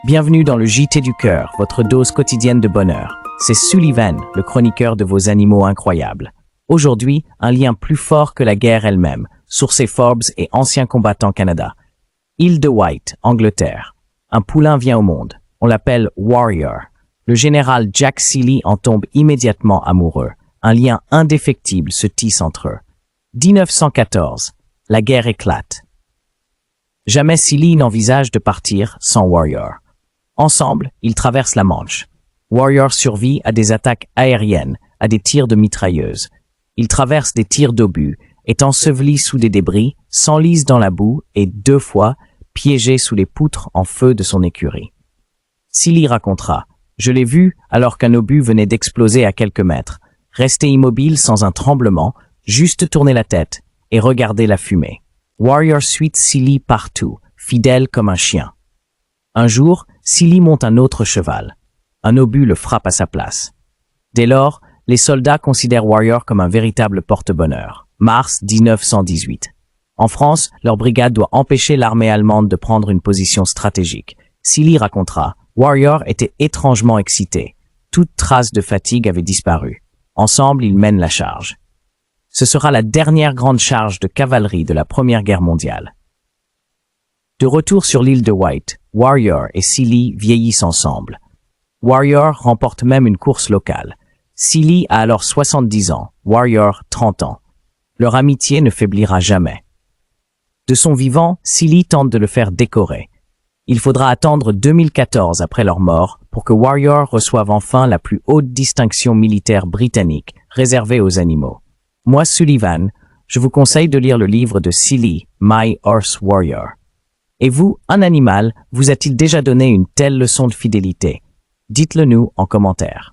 Bienvenue dans le JT du cœur, votre dose quotidienne de bonheur. C'est Sullivan, le chroniqueur de vos animaux incroyables. Aujourd'hui, un lien plus fort que la guerre elle-même, sourcé Forbes et ancien combattant Canada. Île de Wight, Angleterre. Un poulain vient au monde. On l'appelle Warrior. Le général Jack Seeley en tombe immédiatement amoureux. Un lien indéfectible se tisse entre eux. 1914. La guerre éclate. Jamais Seeley n'envisage de partir sans Warrior. Ensemble, ils traversent la Manche. Warrior survit à des attaques aériennes, à des tirs de mitrailleuses. Il traverse des tirs d'obus, est enseveli sous des débris, s'enlise dans la boue et 2 fois piégé sous les poutres en feu de son écurie. Seeley racontera « Je l'ai vu alors qu'un obus venait d'exploser à quelques mètres, rester immobile sans un tremblement, juste tourner la tête et regarder la fumée. Warrior suit Seeley partout, fidèle comme un chien. Un jour, Seeley monte un autre cheval. Un obus le frappe à sa place. Dès lors, les soldats considèrent Warrior comme un véritable porte-bonheur. Mars 1918. En France, leur brigade doit empêcher l'armée allemande de prendre une position stratégique. Seeley racontera « Warrior était étrangement excité. Toute trace de fatigue avait disparu. Ensemble, ils mènent la charge. Ce sera la dernière grande charge de cavalerie de la Première Guerre mondiale. De retour sur l'île de Wight, Warrior et Seeley vieillissent ensemble. Warrior remporte même une course locale. Seeley a alors 70 ans, Warrior 30 ans. Leur amitié ne faiblira jamais. De son vivant, Seeley tente de le faire décorer. Il faudra attendre 2014 après leur mort pour que Warrior reçoive enfin la plus haute distinction militaire britannique réservée aux animaux. Moi, Sullivan, je vous conseille de lire le livre de Seeley, My Horse Warrior. Et vous, un animal, vous a-t-il déjà donné une telle leçon de fidélité? Dites-le nous en commentaire.